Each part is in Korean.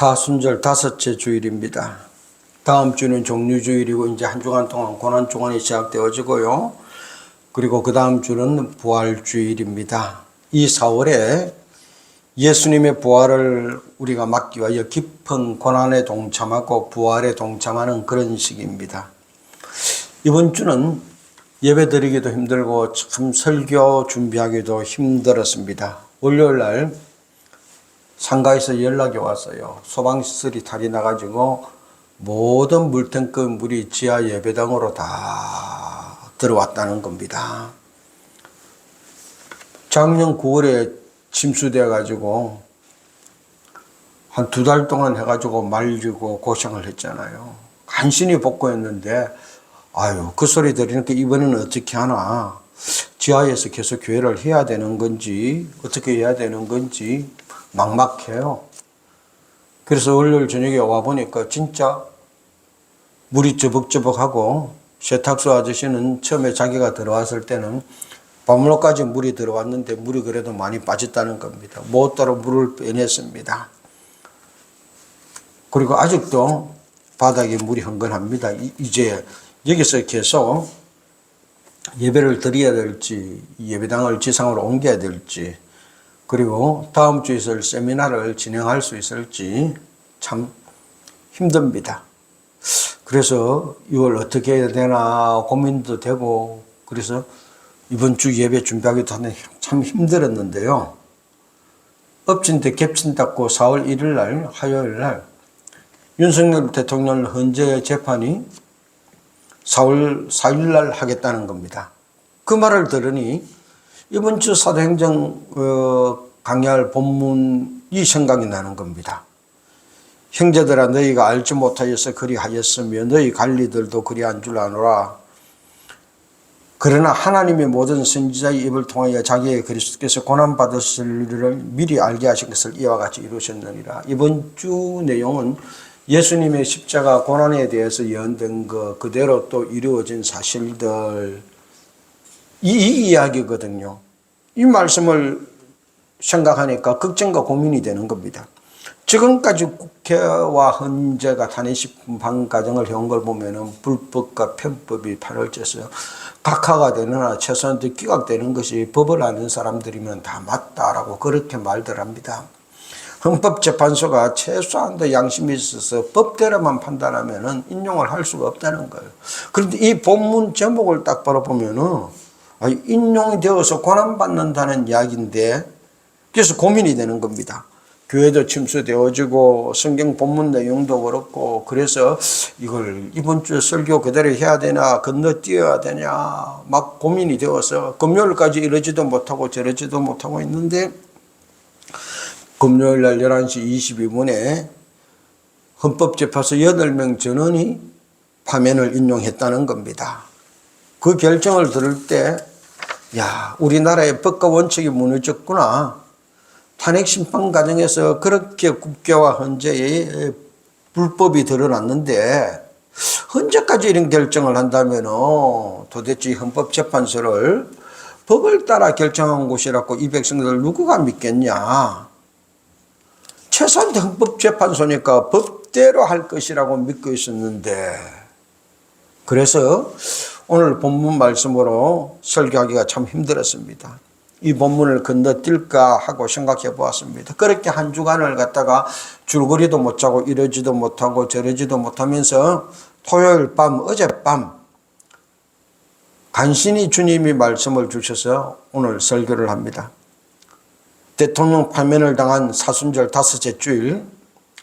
사순절 다섯째 주일입니다. 다음 주는 종료주일이고 이제 한 주간 동안 고난주간이 시작되어지고요. 그리고 그 다음 주는 부활주일입니다. 이 4월에 예수님의 부활을 우리가 막기 위하여 깊은 고난에 동참하고 부활에 동참하는 그런 시기입니다. 이번 주는 예배 드리기도 힘들고 참 설교 준비하기도 힘들었습니다. 월요일 날 상가에서 연락이 왔어요. 소방시설이 탈이 나가지고 모든 물탱크 물이 지하 예배당으로 다 들어왔다는 겁니다. 작년 9월에 침수되어 가지고 한 2달 동안 해가지고 말리고 고생을 했잖아요. 간신히 복구했는데 그 소리 들으니까 이번에는 어떻게 하나, 지하에서 계속 교회를 해야 되는 건지 어떻게 해야 되는 건지 막막해요. 그래서 월요일 저녁에 와보니까 진짜 물이 저벅저벅하고, 세탁소 아저씨는 처음에 자기가 들어왔을 때는 밤물로까지 물이 들어왔는데 물이 그래도 많이 빠졌다는 겁니다. 못다로 물을 빼냈습니다. 그리고 아직도 바닥에 물이 흥건합니다. 이제 여기서 계속 예배를 드려야 될지, 예배당을 지상으로 옮겨야 될지, 그리고 다음 주에 있을 세미나를 진행할 수 있을지 참 힘듭니다. 그래서 이걸 어떻게 해야 되나 고민도 되고, 그래서 이번 주 예배 준비하기도 하는데 참 힘들었는데요. 엎친 데 겹친 닫고 4월 1일 날, 화요일 날 윤석열 대통령 헌재 재판이 4월 4일 날 하겠다는 겁니다. 그 말을 들으니 이번 주 사도행전 강의할 본문이 생각이 나는 겁니다. 형제들아, 너희가 알지 못하여서 그리하였으며 너희 관리들도 그리한 줄 아노라. 그러나 하나님의 모든 선지자의 입을 통하여 자기의 그리스도께서 고난받으실 일을 미리 알게 하신 것을 이와 같이 이루셨느니라. 이번 주 내용은 예수님의 십자가 고난에 대해서 예언된 것 그대로 또 이루어진 사실들, 이 이야기거든요. 이 말씀을 생각하니까 걱정과 고민이 되는 겁니다. 지금까지 국회와 헌재가 탄핵 심판 과정을 해온 걸 보면은 불법과 편법이 판을 쬐서 각하가 되느나 최소한 기각되는 것이 법을 아는 사람들이면 다 맞다라고 그렇게 말들 합니다. 헌법재판소가 최소한도 양심이 있어서 법대로만 판단하면은 인용을 할 수가 없다는 거예요. 그런데 이 본문 제목을 딱 바라보면은 인용이 되어서 고난받는다는 이야기인데, 그래서 고민이 되는 겁니다. 교회도 침수되어지고 성경 본문 내용도 그렇고, 그래서 이걸 이번 주 설교 그대로 해야 되나 건너뛰어야 되냐 막 고민이 되어서 금요일까지 이러지도 못하고 저러지도 못하고 있는데, 금요일 날 11시 22분에 헌법재판소 8명 전원이 파면을 인용했다는 겁니다. 그 결정을 들을 때 우리나라의 법과 원칙이 무너졌구나. 탄핵 심판 과정에서 그렇게 국회와 헌재의 불법이 드러났는데 헌재까지 이런 결정을 한다면 도대체 헌법재판소를 법을 따라 결정한 곳이라고 이 백성들 누구가 믿겠냐. 최소한 헌법재판소니까 법대로 할 것이라고 믿고 있었는데, 그래서 오늘 본문 말씀으로 설교하기가 참 힘들었습니다. 이 본문을 건너뛸까 하고 생각해 보았습니다. 그렇게 한 주간을 갖다가 줄거리도 못 짜고 이러지도 못하고 저러지도 못하면서 토요일 밤, 어젯밤 간신히 주님이 말씀을 주셔서 오늘 설교를 합니다. 대통령 파면을 당한 사순절 다섯째 주일,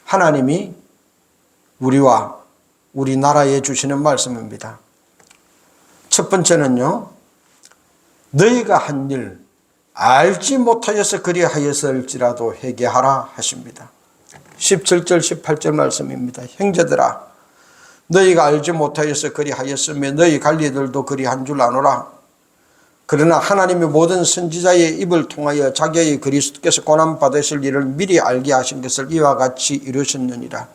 하나님이 우리와 우리나라에 주시는 말씀입니다. 첫 번째는요, 너희가 한 일 알지 못하여서 그리하였을지라도 회개하라 하십니다. 17절 18절 말씀입니다. 형제들아, 너희가 알지 못하여서 그리하였으며 너희 관리들도 그리한 줄 아노라. 그러나 하나님의 모든 선지자의 입을 통하여 자기의 그리스도께서 고난받으실 일을 미리 알게 하신 것을 이와 같이 이루셨느니라.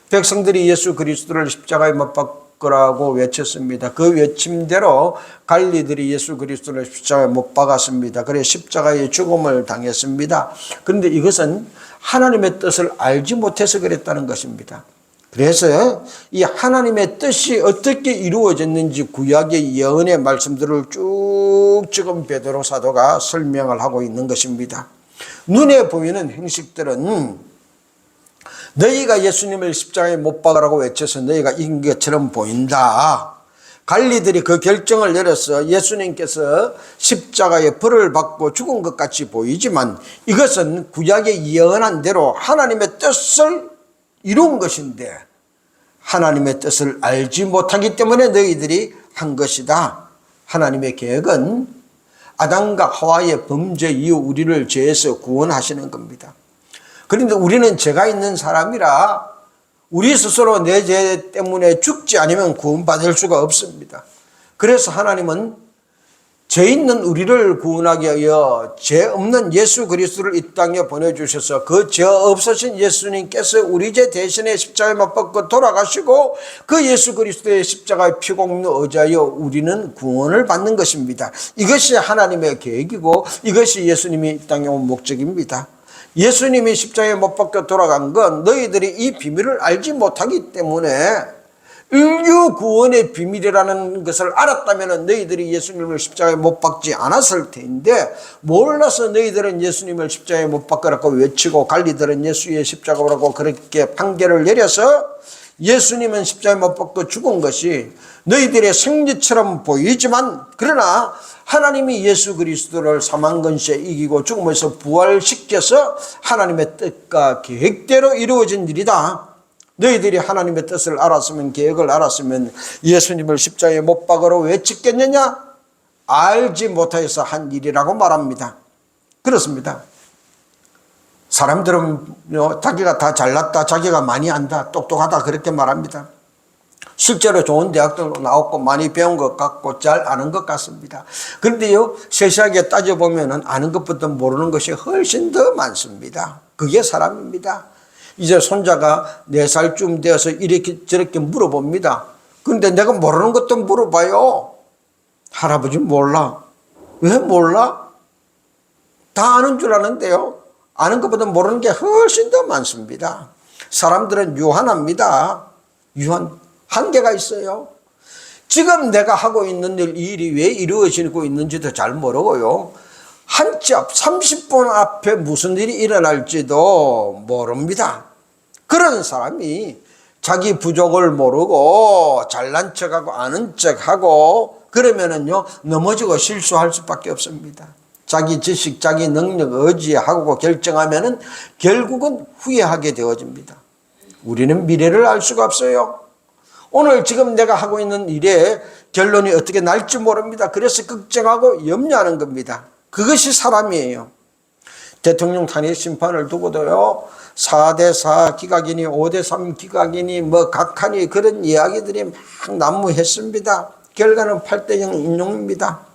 백성들이 예수 그리스도를 십자가에 못 박고 거라고 외쳤습니다. 그 외침대로 관리들이 예수 그리스도를 십자가에 못 박았습니다. 그래 십자가의 죽음을 당했습니다. 그런데 이것은 하나님의 뜻을 알지 못해서 그랬다는 것입니다. 그래서 이 하나님의 뜻이 어떻게 이루어졌는지 구약의 예언의 말씀들을 쭉 지금 베드로 사도가 설명을 하고 있는 것입니다. 눈에 보이는 행식들은 너희가 예수님을 십자가에 못 박으라고 외쳐서 너희가 이긴 것처럼 보인다. 관리들이 그 결정을 내려서 예수님께서 십자가에 벌을 받고 죽은 것 같이 보이지만 이것은 구약에 예언한 대로 하나님의 뜻을 이룬 것인데 하나님의 뜻을 알지 못하기 때문에 너희들이 한 것이다. 하나님의 계획은 아담과 하와의 범죄 이후 우리를 죄에서 구원하시는 겁니다. 그런데 우리는 죄가 있는 사람이라 우리 스스로 내 죄 때문에 죽지 않으면 구원받을 수가 없습니다. 그래서 하나님은 죄 있는 우리를 구원하기 위하여 죄 없는 예수 그리스도를 이 땅에 보내주셔서 그 죄 없으신 예수님께서 우리 죄 대신에 십자가에 못 박고 돌아가시고 그 예수 그리스도의 십자가의 피공로 의지하여 우리는 구원을 받는 것입니다. 이것이 하나님의 계획이고 이것이 예수님이 이 땅에 온 목적입니다. 예수님이 십자가에 못 박혀 돌아간 건 너희들이 이 비밀을 알지 못하기 때문에 인류 구원의 비밀이라는 것을 알았다면 너희들이 예수님을 십자가에 못 박지 않았을 텐데 몰라서 너희들은 예수님을 십자가에 못 박으라고 외치고 관리들은 예수의 십자가라고 그렇게 판결을 내려서 예수님은 십자가에 못 박고 죽은 것이 너희들의 생리처럼 보이지만 그러나 하나님이 예수 그리스도를 사망근시에 이기고 죽음에서 부활시켜서 하나님의 뜻과 계획대로 이루어진 일이다. 너희들이 하나님의 뜻을 알았으면 계획을 알았으면 예수님을 십자가에 못 박으러 왜 찍겠느냐? 알지 못해서 한 일이라고 말합니다. 그렇습니다. 사람들은 자기가 다 잘났다, 자기가 많이 안다, 똑똑하다 그렇게 말합니다. 실제로 좋은 대학도 나왔고 많이 배운 것 같고 잘 아는 것 같습니다. 그런데요, 세세하게 따져보면 아는 것보다 모르는 것이 훨씬 더 많습니다. 그게 사람입니다. 이제 손자가 4살쯤 되어서 이렇게 저렇게 물어봅니다. 그런데 내가 모르는 것도 물어봐요. 할아버지 몰라. 왜 몰라? 다 아는 줄 아는데요. 아는 것보다 모르는 게 훨씬 더 많습니다. 사람들은 유한합니다. 한계가 있어요. 지금 내가 하고 있는 일, 이 일이 왜 이루어지고 있는지도 잘 모르고요. 한참 30분 앞에 무슨 일이 일어날지도 모릅니다. 그런 사람이 자기 부족을 모르고 잘난 척하고 아는 척하고 그러면은요 넘어지고 실수할 수밖에 없습니다. 자기 지식, 자기 능력 의지하고 결정하면은 결국은 후회하게 되어집니다. 우리는 미래를 알 수가 없어요. 오늘 지금 내가 하고 있는 일의 결론이 어떻게 날지 모릅니다. 그래서 걱정하고 염려하는 겁니다. 그것이 사람이에요. 대통령 탄핵 심판을 두고도요 4대4 기각이니 5대3 기각이니 뭐 각하니 그런 이야기들이 막 난무했습니다. 결과는 8대0 인용입니다.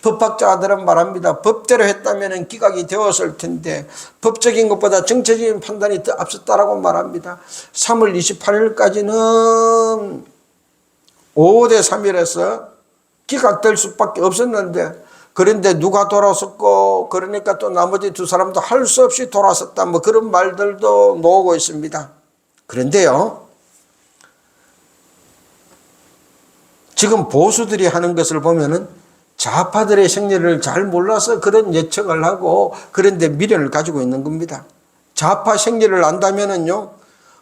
법학자들은 말합니다. 법대로 했다면 기각이 되었을 텐데 법적인 것보다 정치적인 판단이 더 앞섰다라고 말합니다. 3월 28일까지는 5대3이라서 기각될 수밖에 없었는데 그런데 누가 돌아섰고 그러니까 또 나머지 두 사람도 할 수 없이 돌아섰다 뭐 그런 말들도 나오고 있습니다. 그런데요 지금 보수들이 하는 것을 보면은 좌파들의 생리를 잘 몰라서 그런 예측을 하고 그런데 미련을 가지고 있는 겁니다. 좌파 생리를 안다면은요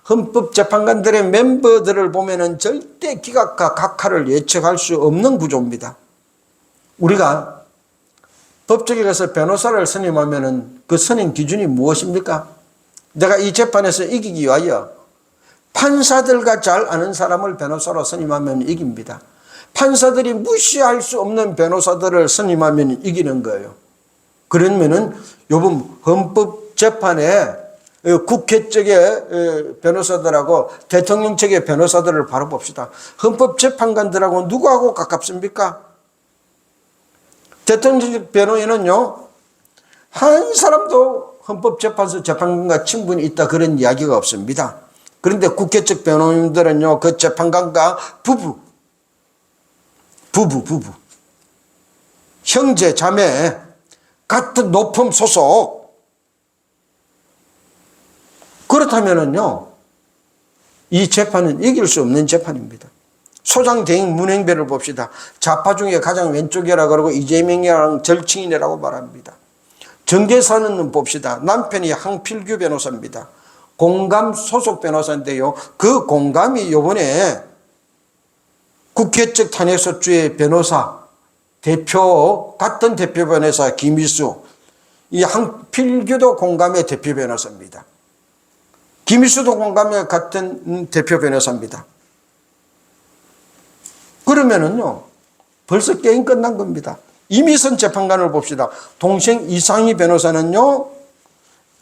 헌법재판관들의 멤버들을 보면은 절대 기각과 각하를 예측할 수 없는 구조입니다. 우리가 법정에 가서 변호사를 선임하면은 그 선임 기준이 무엇입니까? 내가 이 재판에서 이기기 위하여 판사들과 잘 아는 사람을 변호사로 선임하면 이깁니다. 판사들이 무시할 수 없는 변호사들을 선임하면 이기는 거예요. 그러면은 요번 헌법재판에 국회 쪽의 변호사들하고 대통령 쪽의 변호사들을 바로 봅시다. 헌법재판관들하고 누구하고 가깝습니까? 대통령 변호인은요 한 사람도 헌법재판소 재판관과 친분이 있다 그런 이야기가 없습니다. 그런데 국회 측 변호인들은요, 그 재판관과 부부, 형제, 자매, 같은 높음 소속. 그렇다면은요, 이 재판은 이길 수 없는 재판입니다. 소장대행 문행배를 봅시다. 좌파 중에 가장 왼쪽이라 그러고 이재명이랑 절친이라고 말합니다. 정계사는 봅시다. 남편이 항필규 변호사입니다. 공감 소속 변호사인데요. 그 공감이 요번에 국회 측 탄핵소추의 변호사, 같은 대표 변호사 김희수, 이 항필규도 공감의 대표 변호사입니다. 김희수도 공감의 같은 대표 변호사입니다. 그러면은요, 벌써 게임 끝난 겁니다. 이미선 재판관을 봅시다. 동생 이상희 변호사는요,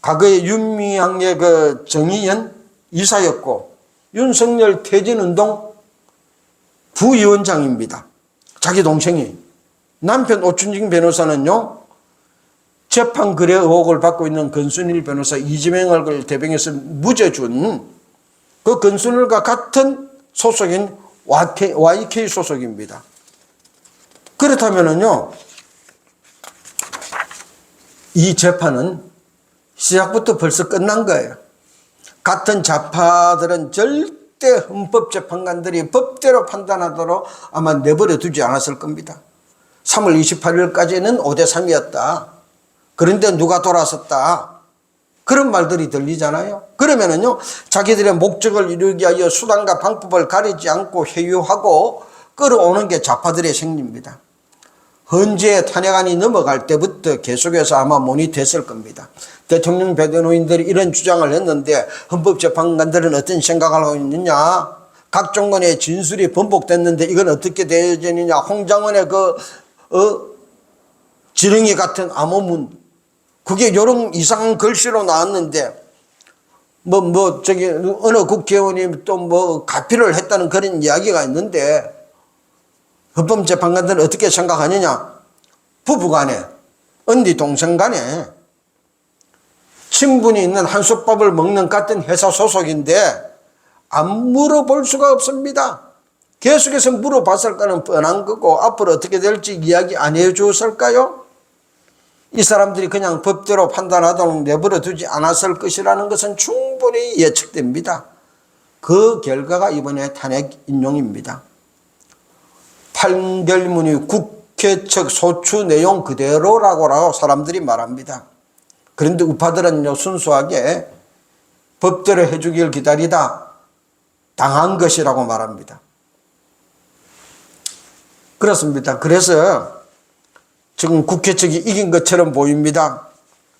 과거에 윤미향의 그 정의연 이사였고, 윤석열 퇴진운동 부위원장입니다. 자기 동생이. 남편 오춘진 변호사는요, 재판 거래 의혹을 받고 있는 건순일 변호사 이재명을 대변해서 무죄 준 그 건순일과 같은 소속인 YK 소속입니다. 그렇다면은요, 이 재판은 시작부터 벌써 끝난 거예요. 같은 좌파들은 절대 헌법재판관들이 법대로 판단하도록 아마 내버려 두지 않았을 겁니다. 3월 28일까지는 5대3이었다. 그런데 누가 돌아섰다. 그런 말들이 들리잖아요. 그러면은요, 자기들의 목적을 이루기 위하여 수단과 방법을 가리지 않고 회유하고 끌어오는 게 좌파들의 생리입니다. 헌재 탄핵안이 넘어갈 때부터 계속해서 아마 모니터했을 겁니다. 대통령 배변호인들이 이런 주장을 했는데 헌법재판관들은 어떤 생각을 하고 있느냐. 각종건의 진술이 번복됐는데 이건 어떻게 되어지느냐. 홍장원의 지렁이 같은 암호문. 그게 요런 이상한 글씨로 나왔는데, 어느 국회의원이 또 가피를 했다는 그런 이야기가 있는데, 헌법재판관들은 어떻게 생각하느냐? 부부간에, 언니 동생간에 친분이 있는 한솥밥을 먹는 같은 회사 소속인데, 안 물어볼 수가 없습니다. 계속해서 물어봤을 거는 뻔한 거고, 앞으로 어떻게 될지 이야기 안 해주었을까요? 이 사람들이 그냥 법대로 판단하도록 내버려 두지 않았을 것이라는 것은 충분히 예측됩니다. 그 결과가 이번에 탄핵 인용입니다. 판결문이 국회 측 소추 내용 그대로라고 사람들이 말합니다. 그런데 우파들은요, 순수하게 법대로 해주길 기다리다 당한 것이라고 말합니다. 그렇습니다. 그래서 지금 국회 측이 이긴 것처럼 보입니다.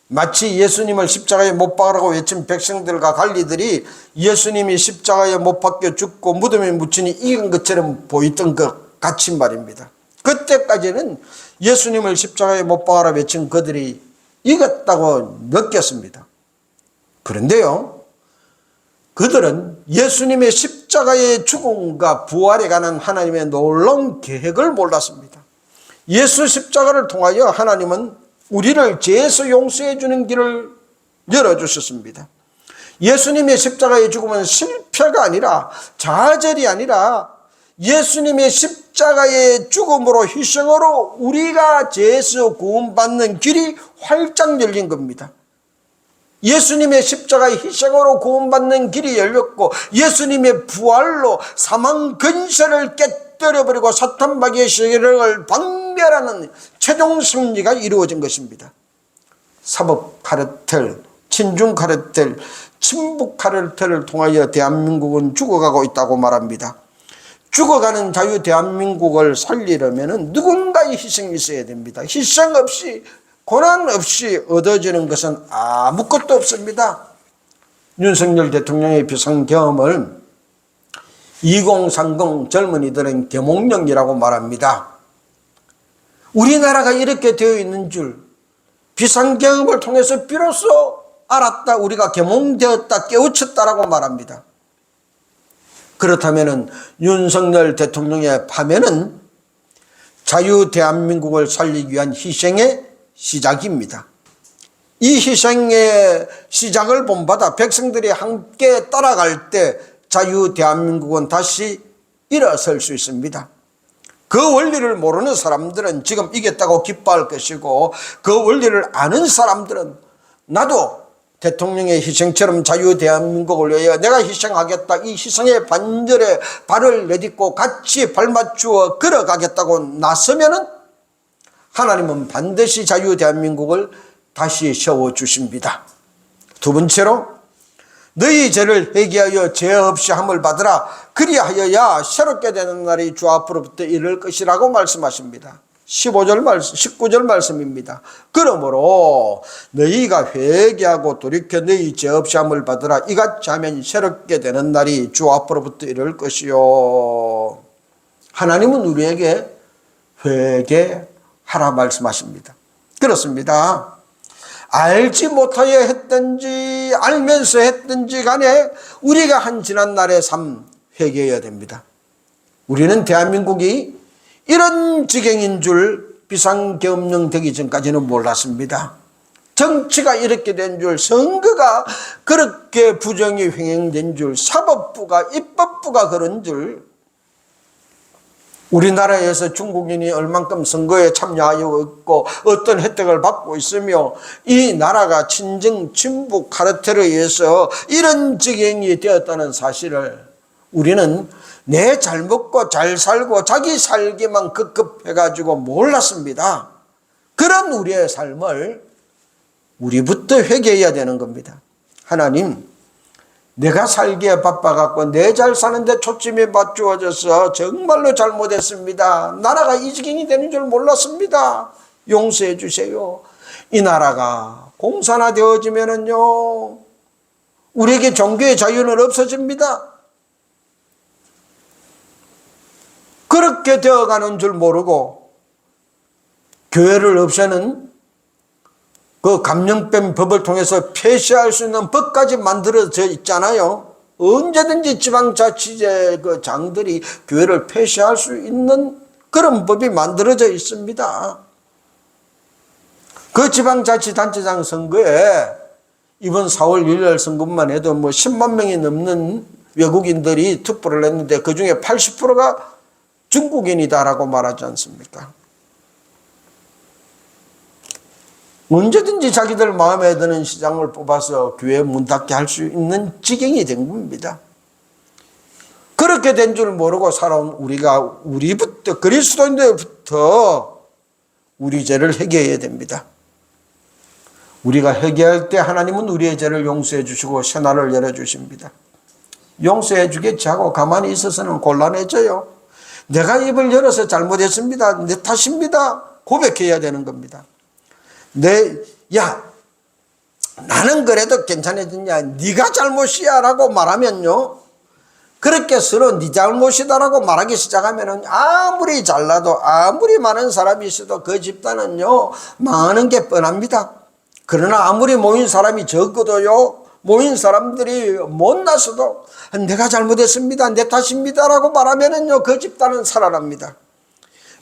마치 예수님을 십자가에 못 박으라고 외친 백성들과 관리들이 예수님이 십자가에 못 박혀 죽고 무덤에 묻히니 이긴 것처럼 보였던 것 같이 말입니다. 그때까지는 예수님을 십자가에 못 박으라 외친 그들이 이겼다고 느꼈습니다. 그런데요, 그들은 예수님의 십자가의 죽음과 부활에 관한 하나님의 놀라운 계획을 몰랐습니다. 예수 십자가를 통하여 하나님은 우리를 죄에서 용서해 주는 길을 열어주셨습니다. 예수님의 십자가의 죽음은 실패가 아니라, 좌절이 아니라 예수님의 십자가의 죽음으로, 희생으로 우리가 죄에서 구원받는 길이 활짝 열린 겁니다. 예수님의 십자가의 희생으로 구원받는 길이 열렸고, 예수님의 부활로 사망 근세를 깨뜨려버리고 사탄 마귀의 세력을 박멸하는 최종 승리가 이루어진 것입니다. 사법 카르텔, 친중 카르텔, 친북 카르텔을 통하여 대한민국은 죽어가고 있다고 말합니다. 죽어가는 자유 대한민국을 살리려면 누군가의 희생이 있어야 됩니다. 희생 없이, 고난 없이 얻어지는 것은 아무것도 없습니다. 윤석열 대통령의 비상계엄을 2030 젊은이들은 계몽령이라고 말합니다. 우리나라가 이렇게 되어 있는 줄 비상계엄을 통해서 비로소 알았다, 우리가 계몽되었다, 깨우쳤다라고 말합니다. 그렇다면 윤석열 대통령의 파면은 자유 대한민국을 살리기 위한 희생의 시작입니다. 이 희생의 시작을 본받아 백성들이 함께 따라갈 때 자유 대한민국은 다시 일어설 수 있습니다. 그 원리를 모르는 사람들은 지금 이겼다고 기뻐할 것이고, 그 원리를 아는 사람들은 나도 대통령의 희생처럼 자유 대한민국을 위하여 내가 희생하겠다, 이 희생의 반열에 발을 내딛고 같이 발맞추어 걸어가겠다고 나서면은 하나님은 반드시 자유 대한민국을 다시 세워주십니다. 두 번째로, 너희 죄를 회개하여 죄 없이 함을 받으라. 그리하여야 새롭게 되는 날이 주 앞으로부터 이를 것이라고 말씀하십니다. 19절 말씀입니다. 그러므로 너희가 회개하고 돌이켜 너희 죄 없이 함을 받으라. 이같이 하면 새롭게 되는 날이 주 앞으로부터 이를 것이요. 하나님은 우리에게 회개하라 말씀하십니다. 그렇습니다. 알지 못하여 했든지 알면서 했든지 간에 우리가 한 지난날의 삶 회개해야 됩니다. 우리는 대한민국이 이런 지경인 줄 비상계엄령 되기 전까지는 몰랐습니다. 정치가 이렇게 된 줄, 선거가 그렇게 부정이 횡행된 줄, 사법부가 입법부가 그런 줄, 우리나라에서 중국인이 얼만큼 선거에 참여하고 있고 어떤 혜택을 받고 있으며 이 나라가 친정 친북 카르텔에 의해서 이런 지경이 되었다는 사실을 우리는 내 잘 먹고 잘 살고 자기 살기만 급급해가지고 몰랐습니다. 그런 우리의 삶을 우리부터 회개해야 되는 겁니다. 하나님, 내가 살기에 바빠갖고 내 잘 사는데 초점이 맞추어져서 정말로 잘못했습니다. 나라가 이 지경이 되는 줄 몰랐습니다. 용서해 주세요. 이 나라가 공산화되어지면은요, 우리에게 종교의 자유는 없어집니다. 그렇게 되어가는 줄 모르고 교회를 없애는 그 감염병 법을 통해서 폐쇄할 수 있는 법까지 만들어져 있잖아요. 언제든지 지방자치제 그 장들이 교회를 폐쇄할 수 있는 그런 법이 만들어져 있습니다. 그 지방자치단체장 선거에 이번 4월 1일 선거만 해도 뭐 10만 명이 넘는 외국인들이 투표를 했는데 그 중에 80%가 중국인이다라고 말하지 않습니까? 언제든지 자기들 마음에 드는 시장을 뽑아서 교회 문 닫게 할 수 있는 지경이 된 겁니다. 그렇게 된 줄 모르고 살아온 우리부터, 그리스도인들부터 우리 죄를 회개해야 됩니다. 우리가 회개할 때 하나님은 우리의 죄를 용서해 주시고 새날을 열어주십니다. 용서해 주겠지 하고 가만히 있어서는 곤란해져요. 내가 입을 열어서 잘못했습니다. 내 탓입니다. 고백해야 되는 겁니다. 나는 그래도 괜찮아졌냐, 네가 잘못이야 라고 말하면요, 그렇게 서로 네 잘못이다라고 말하기 시작하면은 아무리 잘나도 아무리 많은 사람이 있어도 그 집단은요 망하는 게 뻔합니다. 그러나 아무리 모인 사람이 적어도요, 모인 사람들이 못나서도 내가 잘못했습니다, 내 탓입니다라고 말하면은요 그 집단은 살아납니다.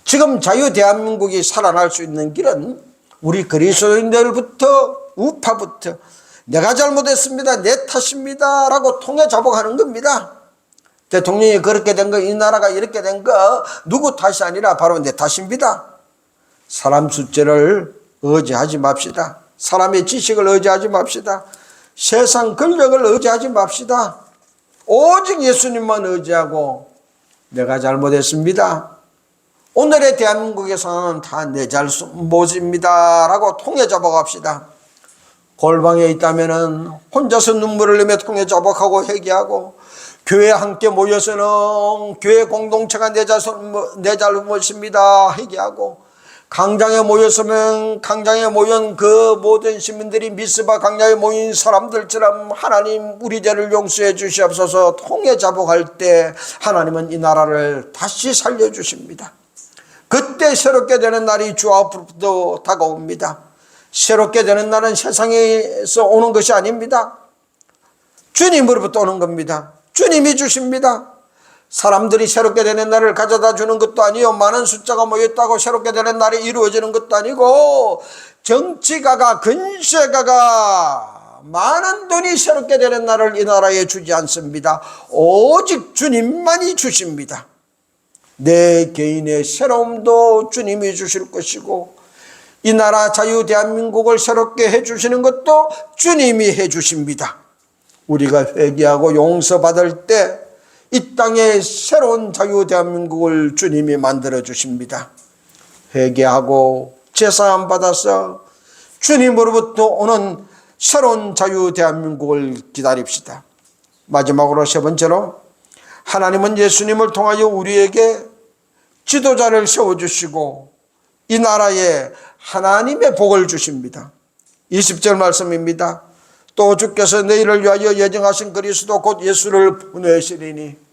지금 자유 대한민국이 살아날 수 있는 길은 우리 그리스도인들부터, 우파부터 내가 잘못했습니다, 내 탓입니다 라고 통해 자복하는 겁니다. 대통령이 그렇게 된 거, 이 나라가 이렇게 된 거 누구 탓이 아니라 바로 내 탓입니다. 사람 숫자를 의지하지 맙시다. 사람의 지식을 의지하지 맙시다. 세상 권력을 의지하지 맙시다. 오직 예수님만 의지하고 내가 잘못했습니다, 오늘의 대한민국의 상황은 다 내 잘못입니다 라고 통해 자복합시다. 골방에 있다면 혼자서 눈물을 흘리며 통해 자복하고 회개하고, 교회에 함께 모여서는 교회 공동체가 내 잘못입니다 회개하고, 강장에 모였으면 강장에 모인 그 모든 시민들이 미스바 강장에 모인 사람들처럼 하나님 우리 죄를 용서해 주시옵소서 통해 자복할 때 하나님은 이 나라를 다시 살려주십니다. 그때 새롭게 되는 날이 주 앞으로부터 다가옵니다. 새롭게 되는 날은 세상에서 오는 것이 아닙니다. 주님으로부터 오는 겁니다. 주님이 주십니다. 사람들이 새롭게 되는 날을 가져다 주는 것도 아니요, 많은 숫자가 모였다고 새롭게 되는 날이 이루어지는 것도 아니고, 정치가가, 근세가가 많은 돈이 새롭게 되는 날을 이 나라에 주지 않습니다. 오직 주님만이 주십니다. 내 개인의 새로움도 주님이 주실 것이고, 이 나라 자유 대한민국을 새롭게 해주시는 것도 주님이 해주십니다. 우리가 회개하고 용서받을 때 이 땅에 새로운 자유 대한민국을 주님이 만들어 주십니다. 회개하고 제사함 받아서 주님으로부터 오는 새로운 자유 대한민국을 기다립시다. 마지막으로 세 번째로, 하나님은 예수님을 통하여 우리에게 지도자를 세워주시고 이 나라에 하나님의 복을 주십니다. 20절 말씀입니다. 또 주께서 너희를 위하여 예정하신 그리스도 곧 예수를 보내시리니,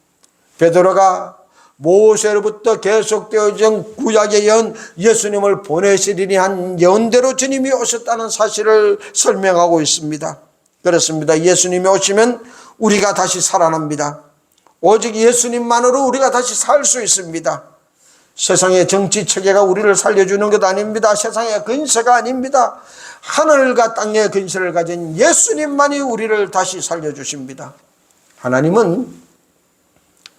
베드로가 모세로부터 계속되어진 구약의 예언 예수님을 보내시리니 한 예언대로 주님이 오셨다는 사실을 설명하고 있습니다. 그렇습니다. 예수님이 오시면 우리가 다시 살아납니다. 오직 예수님만으로 우리가 다시 살 수 있습니다. 세상의 정치 체계가 우리를 살려주는 것 아닙니다. 세상의 근세가 아닙니다. 하늘과 땅의 근세를 가진 예수님만이 우리를 다시 살려주십니다. 하나님은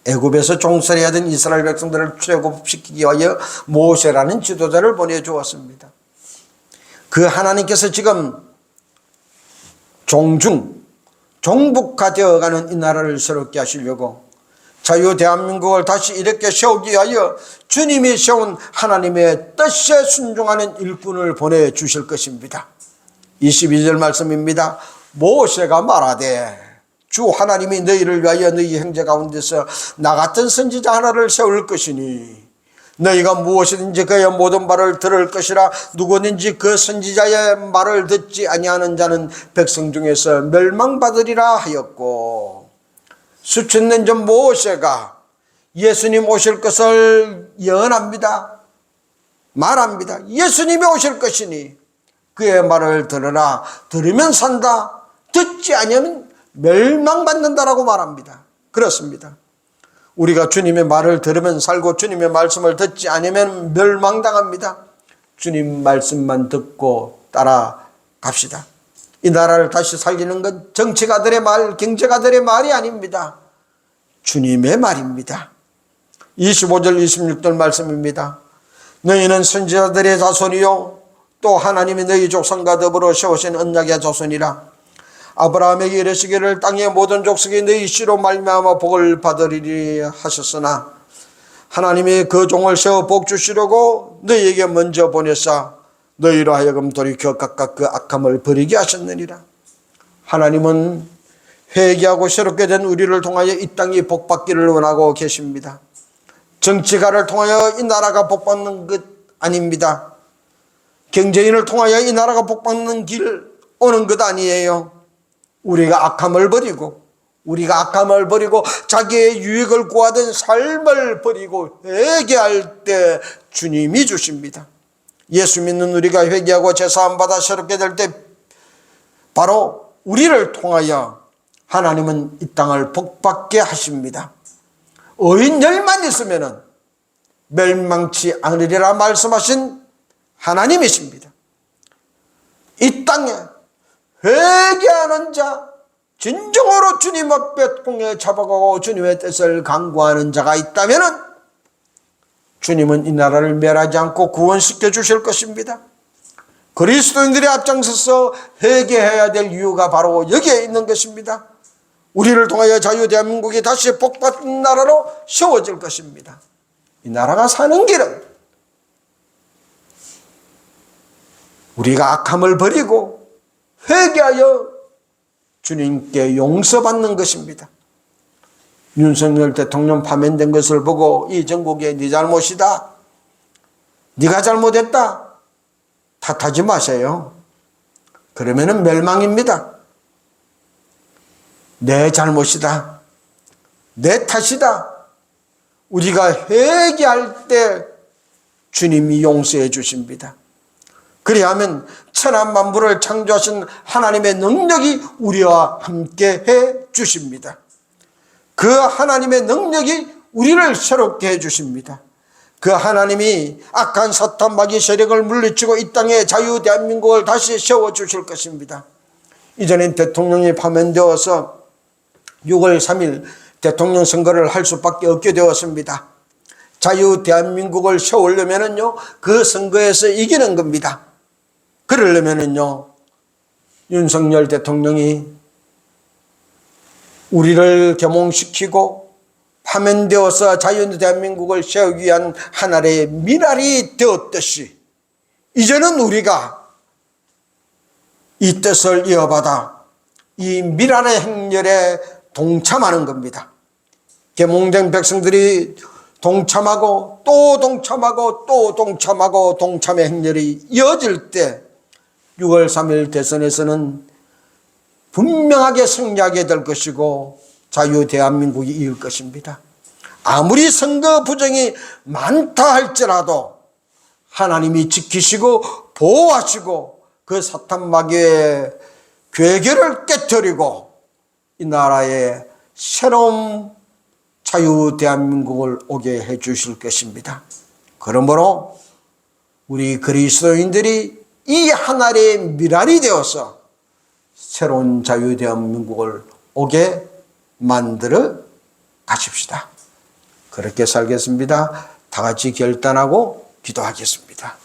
애굽에서 종살이하던 이스라엘 백성들을 출애굽시키기 위하여 모세라는 지도자를 보내주었습니다. 그 하나님께서 지금 종북화되어가는 이 나라를 새롭게 하시려고 자유 대한민국을 다시 이렇게 세우기 위하여 주님이 세운 하나님의 뜻에 순종하는 일꾼을 보내주실 것입니다. 22절 말씀입니다. 모세가 말하되 주 하나님이 너희를 위하여 너희 형제 가운데서 나 같은 선지자 하나를 세울 것이니 너희가 무엇이든지 그의 모든 말을 들을 것이라. 누구든지 그 선지자의 말을 듣지 아니하는 자는 백성 중에서 멸망받으리라 하였고, 수천 년 전 모세가 예수님 오실 것을 예언합니다. 말합니다. 예수님이 오실 것이니 그의 말을 들으라. 들으면 산다. 듣지 아니하면 멸망받는다라고 말합니다. 그렇습니다. 우리가 주님의 말을 들으면 살고 주님의 말씀을 듣지 않으면 멸망당합니다. 주님 말씀만 듣고 따라갑시다. 이 나라를 다시 살리는 건 정치가들의 말, 경제가들의 말이 아닙니다. 주님의 말입니다. 25절 26절 말씀입니다. 너희는 선지자들의 자손이요 또 하나님이 너희 조상과 더불어 세우신 언약의 자손이라. 아브라함에게 이르시기를 땅의 모든 족속이 너희 씨로 말미암아 복을 받으리리 하셨으나 하나님이 그 종을 세워 복 주시려고 너희에게 먼저 보내사 너희로 하여금 돌이켜 각각 그 악함을 버리게 하셨느니라. 하나님은 회개하고 새롭게 된 우리를 통하여 이 땅이 복받기를 원하고 계십니다. 정치가를 통하여 이 나라가 복받는 것 아닙니다. 경제인을 통하여 이 나라가 복받는 길 오는 것 아니에요. 우리가 악함을 버리고 자기의 유익을 구하던 삶을 버리고 회개할 때 주님이 주십니다. 예수 믿는 우리가 회개하고 제사함 받아 새롭게 될 때 바로 우리를 통하여 하나님은 이 땅을 복받게 하십니다. 의인들만 있으면 멸망치 않으리라 말씀하신 하나님이십니다. 이 땅에 회개하는 자, 진정으로 주님 앞에 공에 잡아가고 주님의 뜻을 강구하는 자가 있다면 주님은 이 나라를 멸하지 않고 구원시켜 주실 것입니다. 그리스도인들이 앞장서서 회개해야 될 이유가 바로 여기에 있는 것입니다. 우리를 통하여 자유 대한민국이 다시 복받는 나라로 세워질 것입니다. 이 나라가 사는 길은 우리가 악함을 버리고 회개하여 주님께 용서받는 것입니다. 윤석열 대통령 파면된 것을 보고 이 전국에 네 잘못이다, 네가 잘못했다 탓하지 마세요. 그러면은 멸망입니다. 내 잘못이다, 내 탓이다. 우리가 회개할 때 주님이 용서해 주십니다. 그리하면 천하 만물을 창조하신 하나님의 능력이 우리와 함께 해 주십니다. 그 하나님의 능력이 우리를 새롭게 해주십니다. 그 하나님이 악한 사탄 마귀 세력을 물리치고 이 땅에 자유 대한민국을 다시 세워주실 것입니다. 이전엔 대통령이 파면되어서 6월 3일 대통령 선거를 할 수밖에 없게 되었습니다. 자유 대한민국을 세우려면은요, 그 선거에서 이기는 겁니다. 그러려면은요, 윤석열 대통령이 우리를 계몽시키고 파면되어서 자유 대한민국을 세우기 위한 하나의 미랄이 되었듯이 이제는 우리가 이 뜻을 이어받아 이 미랄의 행렬에 동참하는 겁니다. 계몽된 백성들이 동참하고 또 동참하고 또 동참하고 동참의 행렬이 이어질 때 6월 3일 대선에서는 분명하게 승리하게 될 것이고 자유 대한민국이 이길 것입니다. 아무리 선거 부정이 많다 할지라도 하나님이 지키시고 보호하시고 그 사탄 마귀의 괴계를 깨뜨리고 이 나라에 새로운 자유 대한민국을 오게 해 주실 것입니다. 그러므로 우리 그리스도인들이 이 하나의 미랄이 되어서 새로운 자유 대한민국을 오게 만들어 가십시다. 그렇게 살겠습니다. 다 같이 결단하고 기도하겠습니다.